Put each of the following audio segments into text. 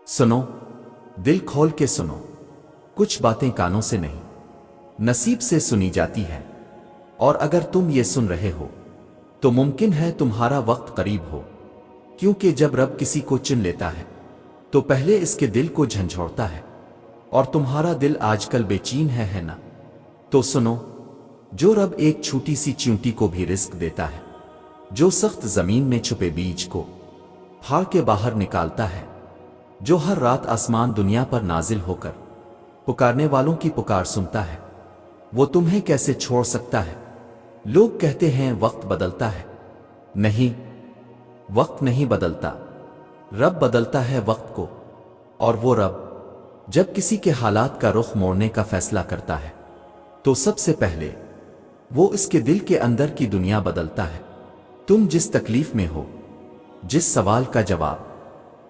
सुनो, दिल खोल के सुनो। कुछ बातें कानों से नहीं, नसीब से सुनी जाती है। और अगर तुम ये सुन रहे हो तो मुमकिन है तुम्हारा वक्त करीब हो, क्योंकि जब रब किसी को चुन लेता है तो पहले इसके दिल को झंझोड़ता है। और तुम्हारा दिल आजकल बेचैन है ना? तो सुनो, जो रब एक छोटी सी चींटी को भी रिस्क देता है, जो सख्त जमीन में छुपे बीज को फाड़ के बाहर निकालता है, जो हर रात आसमान दुनिया पर नाजिल होकर पुकारने वालों की पुकार सुनता है, वो तुम्हें कैसे छोड़ सकता है? लोग कहते हैं वक्त बदलता है। नहीं, वक्त नहीं बदलता, रब बदलता है वक्त को। और वो रब जब किसी के हालात का रुख मोड़ने का फैसला करता है तो सबसे पहले वो इसके दिल के अंदर की दुनिया बदलता है। तुम जिस तकलीफ में हो, जिस सवाल का जवाब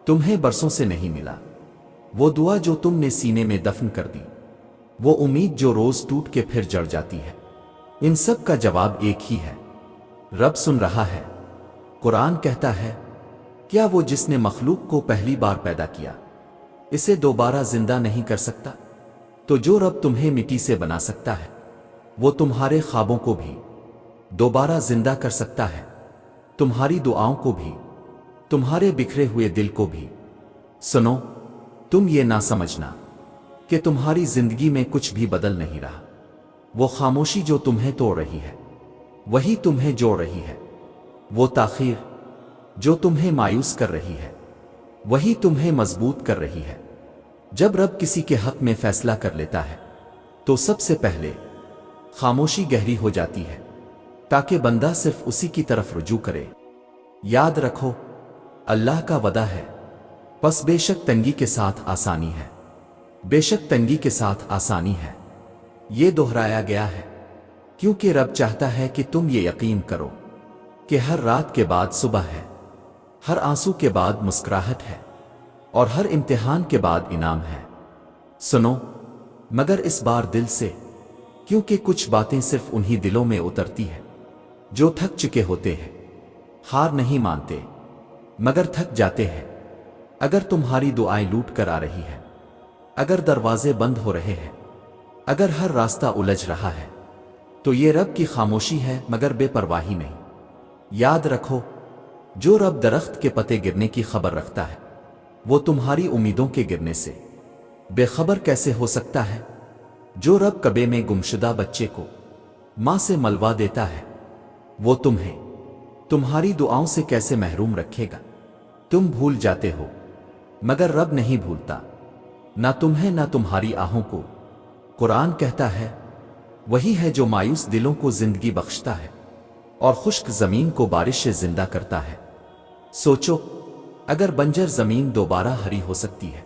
तुम्हें बरसों से नहीं मिला, वो दुआ जो तुमने सीने में दफन कर दी, वो उम्मीद जो रोज टूट के फिर जड़ जाती है, इन सब का जवाब एक ही है, रब सुन रहा है। कुरान कहता है, क्या वो जिसने मखलूक को पहली बार पैदा किया इसे दोबारा जिंदा नहीं कर सकता? तो जो रब तुम्हें मिट्टी से बना सकता है वो तुम्हारे ख्वाबों को भी दोबारा जिंदा कर सकता है, तुम्हारी दुआओं को भी, तुम्हारे बिखरे हुए दिल को भी। सुनो, तुम ये ना समझना कि तुम्हारी जिंदगी में कुछ भी बदल नहीं रहा। वो खामोशी जो तुम्हें तोड़ रही है वही तुम्हें जोड़ रही है। वो ताखीर जो तुम्हें मायूस कर रही है वही तुम्हें मजबूत कर रही है। जब रब किसी के हक में फैसला कर लेता है तो सबसे पहले खामोशी गहरी हो जाती है ताकि बंदा सिर्फ उसी की तरफ रुजू करे। याद रखो, अल्लाह का वदा है, बस बेशक तंगी के साथ आसानी है, बेशक तंगी के साथ आसानी है। ये दोहराया गया है क्योंकि रब चाहता है कि तुम ये यकीन करो कि हर रात के बाद सुबह है, हर आंसू के बाद मुस्कुराहट है और हर इम्तिहान के बाद इनाम है। सुनो, मगर इस बार दिल से, क्योंकि कुछ बातें सिर्फ उन्हीं दिलों में उतरती है जो थक चुके होते हैं। हार नहीं मानते मगर थक जाते हैं। अगर तुम्हारी दुआएं लूट कर आ रही है, अगर दरवाजे बंद हो रहे हैं, अगर हर रास्ता उलझ रहा है, तो ये रब की खामोशी है मगर बेपरवाही नहीं। याद रखो, जो रब दरख्त के पत्ते गिरने की खबर रखता है वो तुम्हारी उम्मीदों के गिरने से बेखबर कैसे हो सकता है? जो रब कबे में गुमशुदा बच्चे को मां से मलवा देता है वो तुम्हें तुम्हारी दुआओं से कैसे महरूम रखेगा? तुम भूल जाते हो मगर रब नहीं भूलता, ना तुम्हें ना तुम्हारी आहों को। कुरान कहता है, वही है जो मायूस दिलों को जिंदगी बख्शता है और खुश्क जमीन को बारिश से जिंदा करता है। सोचो, अगर बंजर जमीन दोबारा हरी हो सकती है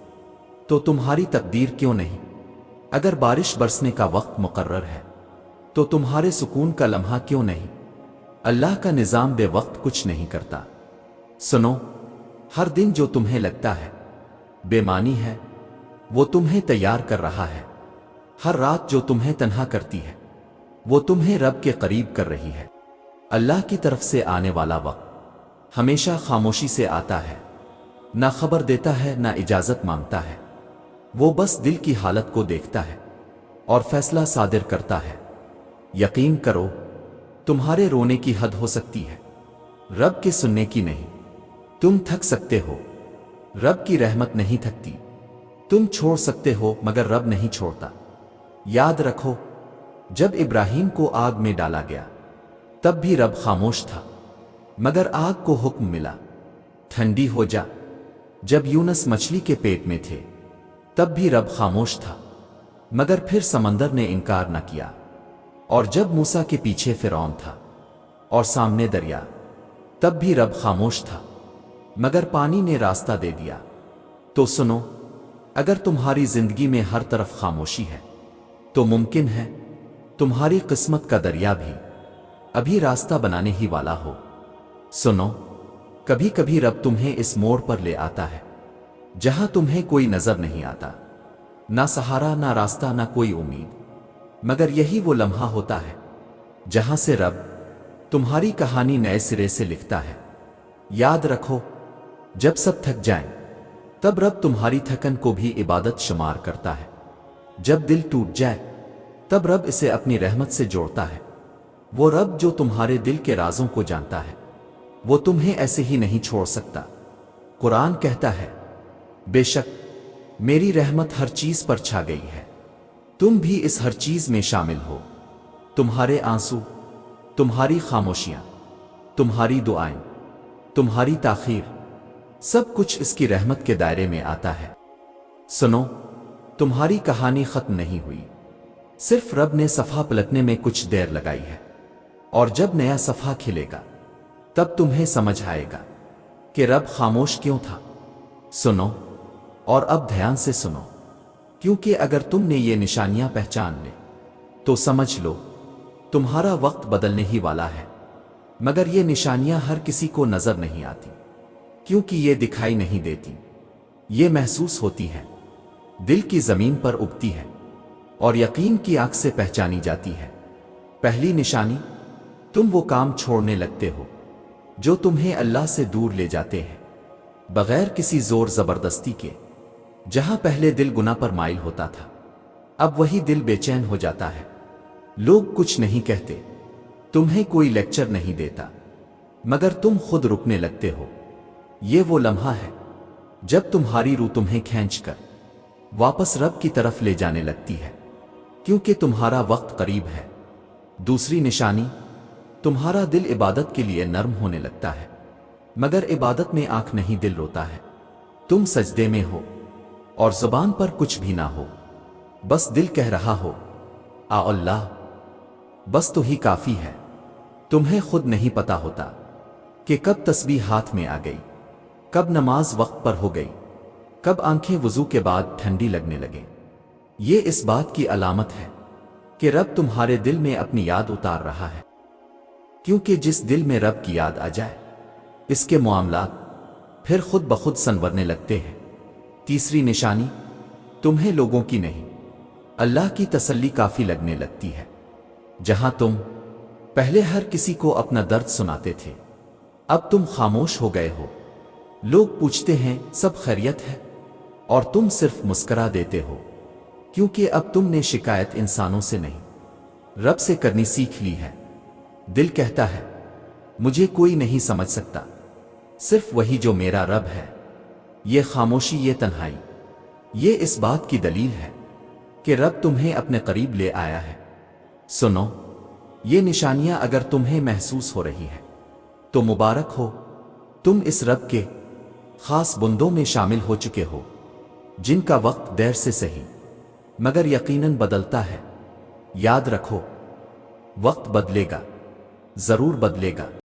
तो तुम्हारी तकदीर क्यों नहीं? अगर बारिश बरसने का वक्त मुकर्रर है तो तुम्हारे सुकून का लम्हा क्यों नहीं? अल्लाह का निजाम बेवक्त कुछ नहीं करता। सुनो, हर दिन जो तुम्हें लगता है बेमानी है वो तुम्हें तैयार कर रहा है। हर रात जो तुम्हें तन्हा करती है वो तुम्हें रब के करीब कर रही है। अल्लाह की तरफ से आने वाला वक्त हमेशा खामोशी से आता है, ना खबर देता है ना इजाजत मांगता है। वो बस दिल की हालत को देखता है और फैसला सादिर करता है। यकीन करो, तुम्हारे रोने की हद हो सकती है, रब के सुनने की नहीं। तुम थक सकते हो, रब की रहमत नहीं थकती। तुम छोड़ सकते हो मगर रब नहीं छोड़ता। याद रखो, जब इब्राहिम को आग में डाला गया तब भी रब खामोश था, मगर आग को हुक्म मिला, ठंडी हो जा। जब यूनुस मछली के पेट में थे तब भी रब खामोश था, मगर फिर समंदर ने इनकार न किया। और जब मूसा के पीछे फिरौन था और सामने दरिया, तब भी रब खामोश था, मगर पानी ने रास्ता दे दिया। तो सुनो, अगर तुम्हारी जिंदगी में हर तरफ खामोशी है तो मुमकिन है तुम्हारी किस्मत का दरिया भी अभी रास्ता बनाने ही वाला हो। सुनो, कभी कभी रब तुम्हें इस मोड़ पर ले आता है जहां तुम्हें कोई नजर नहीं आता, ना सहारा ना रास्ता ना कोई उम्मीद, मगर यही वो लम्हा होता है जहां से रब तुम्हारी कहानी नए सिरे से लिखता है। याद रखो, जब सब थक जाएं, तब रब तुम्हारी थकन को भी इबादत शुमार करता है। जब दिल टूट जाए तब रब इसे अपनी रहमत से जोड़ता है। वो रब जो तुम्हारे दिल के राजों को जानता है, वो तुम्हें ऐसे ही नहीं छोड़ सकता। कुरान कहता है, बेशक मेरी रहमत हर चीज पर छा गई है, तुम भी इस हर चीज में शामिल हो। तुम्हारे आंसू, तुम्हारी खामोशियां, तुम्हारी दुआएं, तुम्हारी ताखीर, सब कुछ इसकी रहमत के दायरे में आता है। सुनो, तुम्हारी कहानी खत्म नहीं हुई, सिर्फ रब ने सफ़ा पलटने में कुछ देर लगाई है। और जब नया सफ़ा खिलेगा तब तुम्हें समझ आएगा कि रब खामोश क्यों था। सुनो, और अब ध्यान से सुनो, क्योंकि अगर तुमने ये निशानियां पहचान ले तो समझ लो तुम्हारा वक्त बदलने ही वाला है। मगर ये निशानियां हर किसी को नजर नहीं आती, क्योंकि ये दिखाई नहीं देती, ये महसूस होती है, दिल की जमीन पर उगती है और यकीन की आंख से पहचानी जाती है। पहली निशानी, तुम वो काम छोड़ने लगते हो जो तुम्हें अल्लाह से दूर ले जाते हैं, बगैर किसी जोर जबरदस्ती के। जहां पहले दिल गुनाह पर माइल होता था, अब वही दिल बेचैन हो जाता है। लोग कुछ नहीं कहते, तुम्हें कोई लेक्चर नहीं देता, मगर तुम खुद रुकने लगते हो। ये वो लम्हा है जब तुम्हारी रूह तुम्हें खींचकर वापस रब की तरफ ले जाने लगती है, क्योंकि तुम्हारा वक्त करीब है। दूसरी निशानी, तुम्हारा दिल इबादत के लिए नर्म होने लगता है, मगर इबादत में आंख नहीं दिल रोता है। तुम सजदे में हो और जुबान पर कुछ भी ना हो, बस दिल कह रहा हो, आ अल्लाह, बस तो ही काफी है। तुम्हें खुद नहीं पता होता कि कब तस्बीह हाथ में आ गई, कब नमाज वक्त पर हो गई, कब आंखें वुजू के बाद ठंडी लगने लगे। ये इस बात की अलामत है कि रब तुम्हारे दिल में अपनी याद उतार रहा है, क्योंकि जिस दिल में रब की याद आ जाए, इसके मामलात फिर खुद ब खुद संवरने लगते हैं। तीसरी निशानी, तुम्हें लोगों की नहीं, अल्लाह की तसल्ली काफी लगने लगती है। जहां तुम पहले हर किसी को अपना दर्द सुनाते थे, अब तुम खामोश हो गए हो। लोग पूछते हैं सब खैरियत है, और तुम सिर्फ मुस्करा देते हो, क्योंकि अब तुमने शिकायत इंसानों से नहीं, रब से करनी सीख ली है। दिल कहता है, मुझे कोई नहीं समझ सकता, सिर्फ वही जो मेरा रब है। ये खामोशी, ये तन्हाई, ये इस बात की दलील है कि रब तुम्हें अपने करीब ले आया है। सुनो, ये निशानियां अगर तुम्हें महसूस हो रही है तो मुबारक हो, तुम इस रब के खास बंदों में शामिल हो चुके हो, जिनका वक्त देर से सही मगर यकीनन बदलता है। याद रखो, वक्त बदलेगा, जरूर बदलेगा।